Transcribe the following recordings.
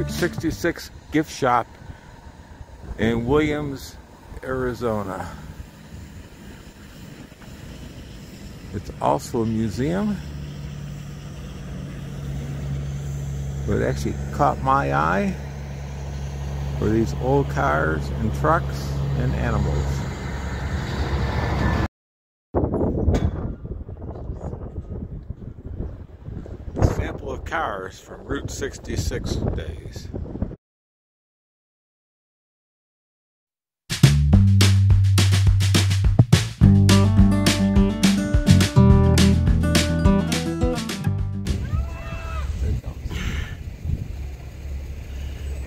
Route 66 gift shop in Williams, Arizona. It's also a museum, but it actually caught my eye for these old cars and trucks and animals. A sample of cars from Route 66 days.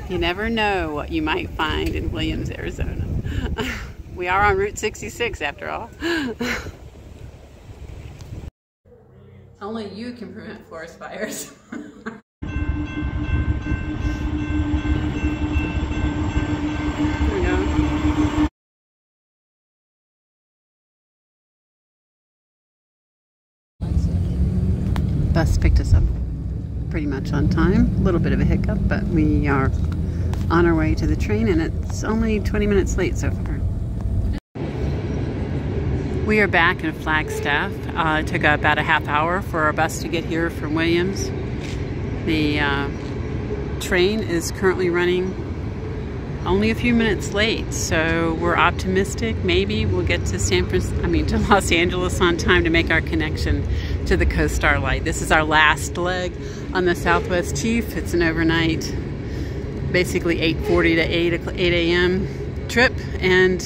You never know what you might find in Williams, Arizona. We are on Route 66 after all. Only you can prevent forest fires. Here we go. Bus picked us up pretty much on time. A little bit of a hiccup, but we are on our way to the train, and it's only 20 minutes late so far. We are back in Flagstaff. It took about a half hour for our bus to get here from Williams. The train is currently running only a few minutes late, so we're optimistic. Maybe we'll get to to Los Angeles on time to make our connection to the Coast Starlight. This is our last leg on the Southwest Chief. It's an overnight, basically 8:40 to 8 a.m. trip, and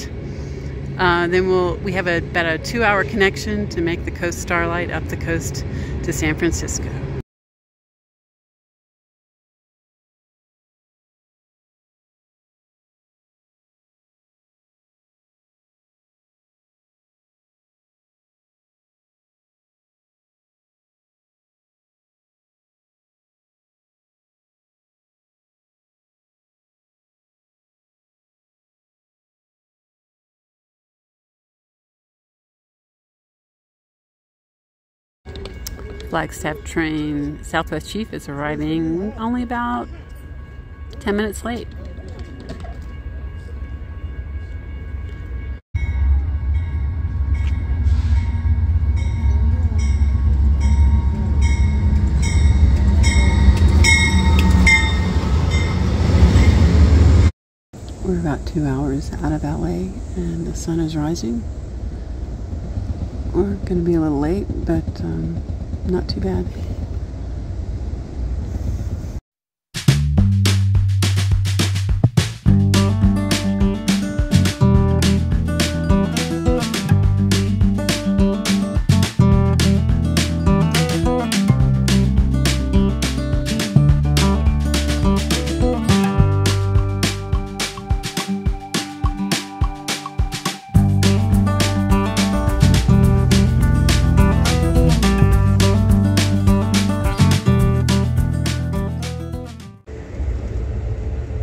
then we have about a 2-hour connection to make the Coast Starlight up the coast to San Francisco. Flagstaff train Southwest Chief is arriving only about 10 minutes late. We're about 2 hours out of LA and the sun is rising. We're going to be a little late, but not too bad.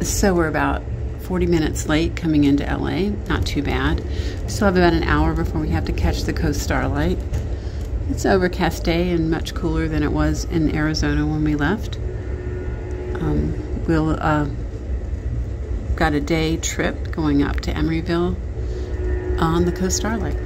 So we're about 40 minutes late coming into LA, not too bad. We still have about an hour before we have to catch the Coast Starlight. It's an overcast day and much cooler than it was in Arizona when we left. We'll got a day trip going up to Emeryville on the Coast Starlight.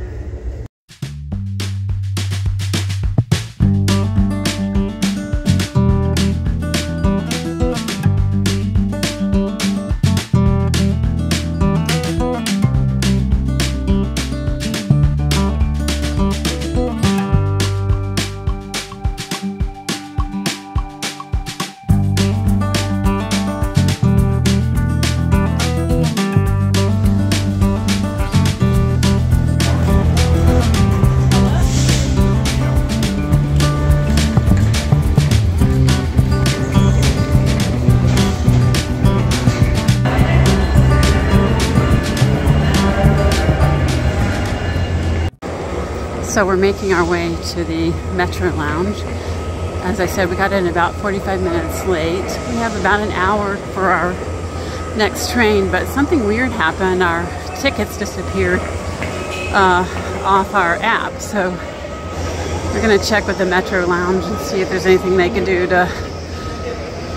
So we're making our way to the Metro Lounge. As I said, we got in about 45 minutes late. We have about an hour for our next train, but something weird happened. Our tickets disappeared off our app. So we're gonna check with the Metro Lounge and see if there's anything they can do to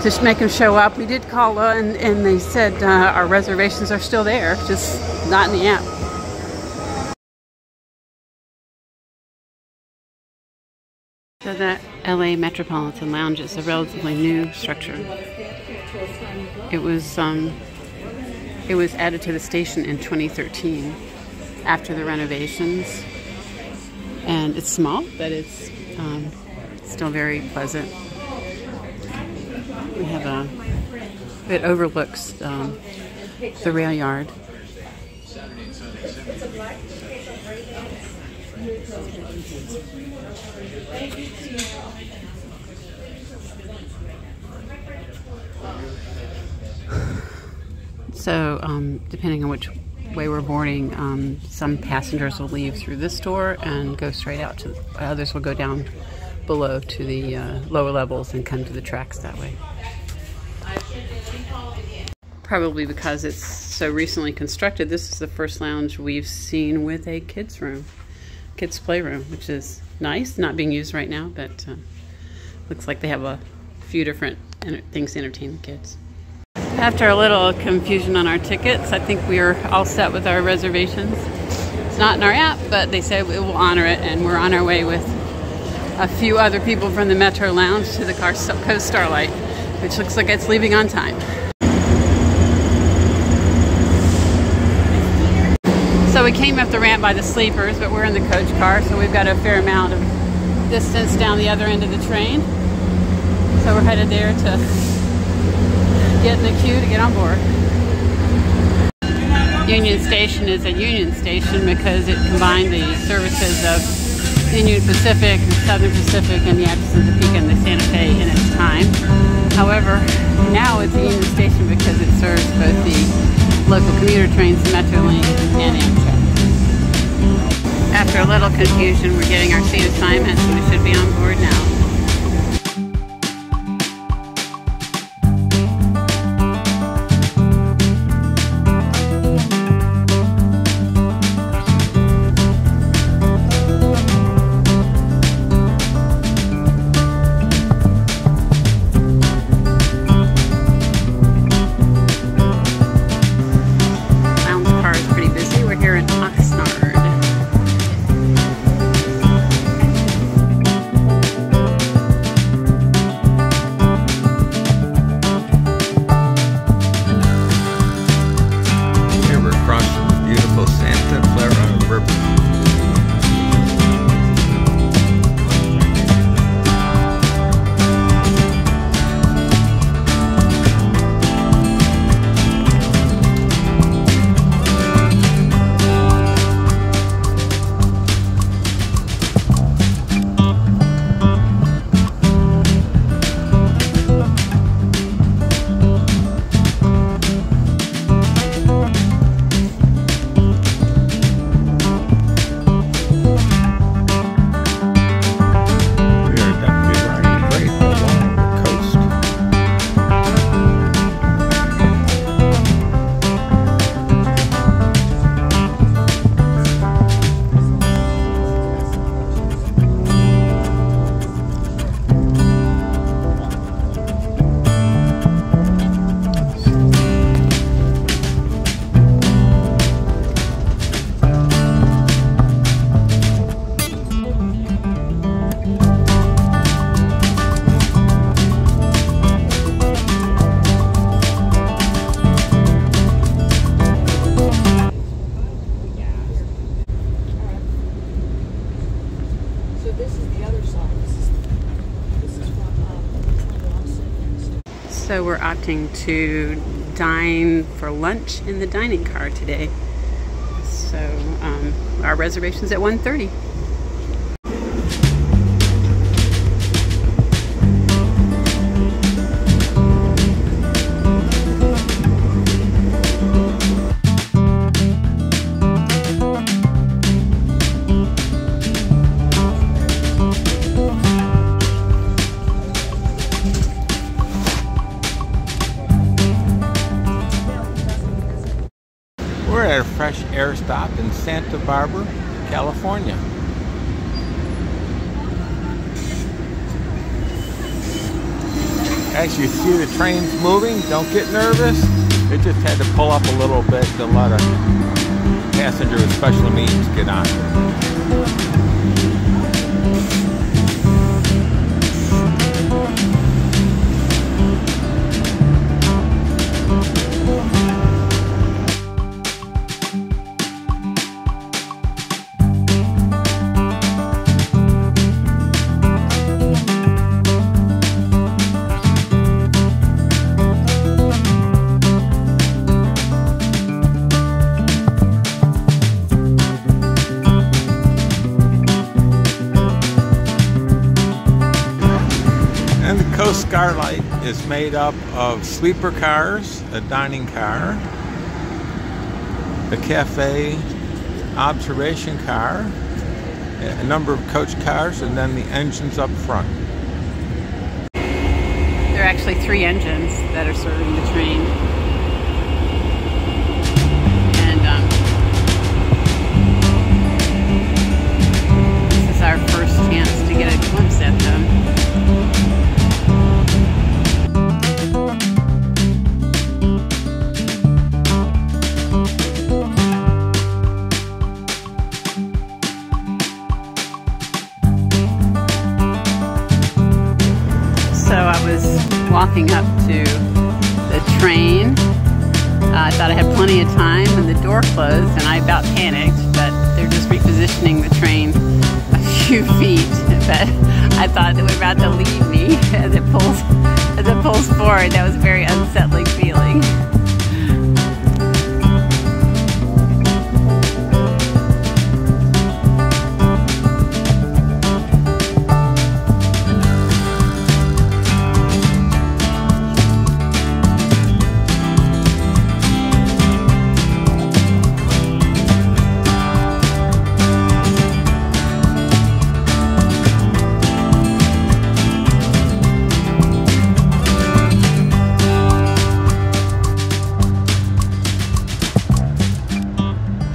to make them show up. We did call and they said our reservations are still there, just not in the app. So the LA Metropolitan Lounge is a relatively new structure. It was added to the station in 2013 after the renovations, and it's small, but it's still very pleasant. It overlooks the rail yard. So, depending on which way we're boarding, some passengers will leave through this door and go straight out to, others will go down below to the lower levels and come to the tracks that way. Probably because it's so recently constructed, this is the first lounge we've seen with a kids' playroom, which is nice. Not being used right now, but looks like they have a few different things to entertain the kids. After a little confusion on our tickets, I think we are all set with our reservations. It's not in our app, but they said it will honor it, and we're on our way with a few other people from the Metro Lounge to the Coast Starlight, which looks like it's leaving on time. So we came up the ramp by the sleepers, but we're in the coach car, so we've got a fair amount of distance down the other end of the train. So we're headed there to get in the queue to get on board. Union Station is a Union Station because it combined the services of Union Pacific and Southern Pacific and the Atchison, Topeka, and the Santa Fe in its time. However, now it's a Union Station because it serves both the local commuter trains, Metrolink and Amtrak. After a little confusion, we're getting our seat assignment, so we should be on board now. So we're opting to dine for lunch in the dining car today. So our reservation's at 1:30. We're at a fresh air stop in Santa Barbara, California. as you see the trains moving, don't get nervous. They just had to pull up a little bit to let a passenger with special needs get on. Starlight is made up of sleeper cars, a dining car, a cafe observation car, a number of coach cars, and then the engines up front. There are actually 3 engines that are serving the train. And this is our first chance to get a glimpse at them. Walking up to the train. I thought I had plenty of time and the door closed and I about panicked, but they're just repositioning the train a few feet. But I thought they were about to leave me as it pulls forward. That was a very unsettling feeling.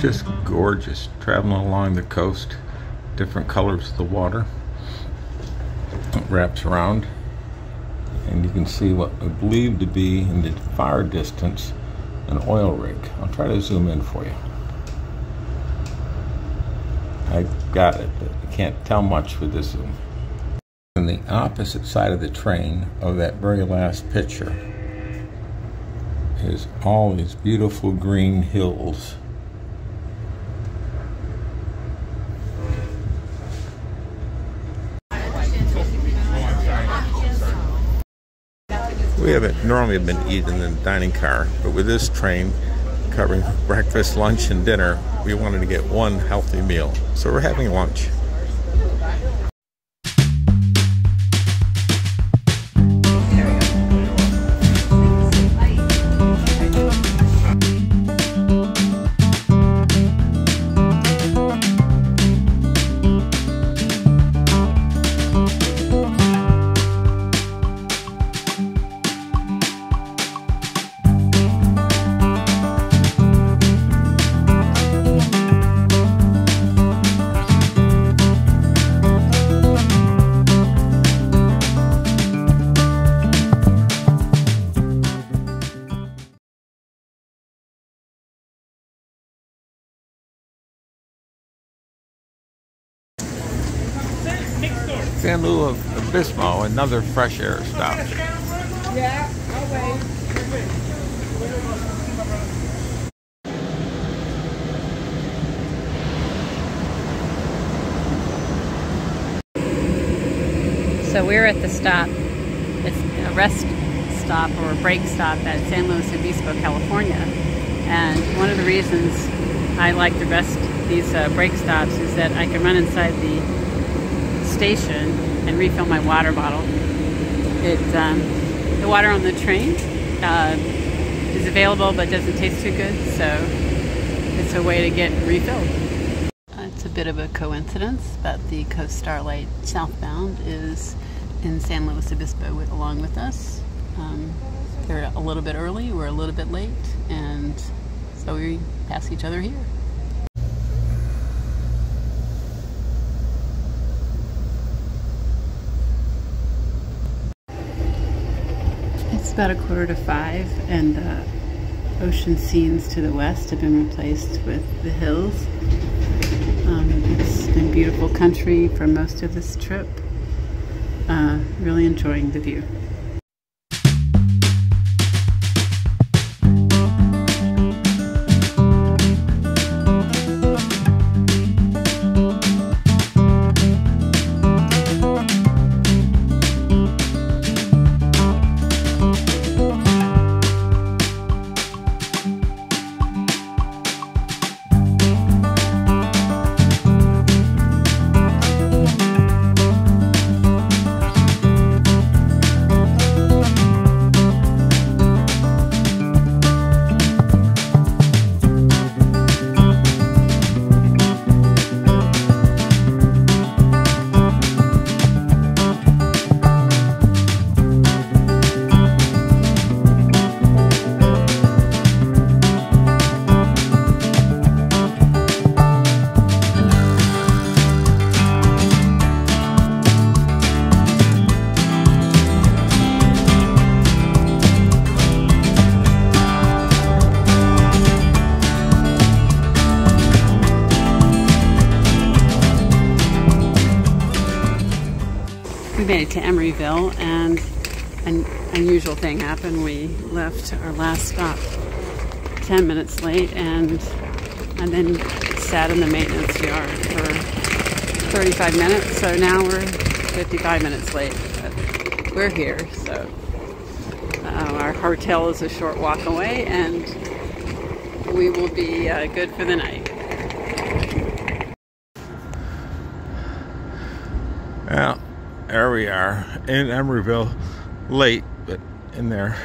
Just gorgeous, traveling along the coast, different colors of the water. It wraps around, and you can see what I believe to be in the far distance an oil rig. I'll try to zoom in for you. I got it, but you can't tell much with this zoom. On the opposite side of the train of that very last picture is all these beautiful green hills. We haven't normally been eating in the dining car, but with this train covering breakfast, lunch, and dinner, we wanted to get one healthy meal. So we're having lunch. San Luis Obispo, another fresh air stop. Yeah, I'll wait. So we're at the stop. It's a rest stop or a break stop at San Luis Obispo, California. And one of the reasons I like these break stops is that I can run inside the station and refill my water bottle. The water on the train is available but doesn't taste too good, so it's a way to get refilled. It's a bit of a coincidence, but the Coast Starlight southbound is in San Luis Obispo along with us. They're a little bit early, we're a little bit late, and so we pass each other here. about 4:45, and the ocean scenes to the west have been replaced with the hills. It's been beautiful country for most of this trip. Really enjoying the view. We made it to Emeryville, and an unusual thing happened. We left our last stop 10 minutes late and then sat in the maintenance yard for 35 minutes. So now we're 55 minutes late, but we're here. So our hotel is a short walk away, and we will be good for the night. Yeah. There we are in Emeryville, late, but in there.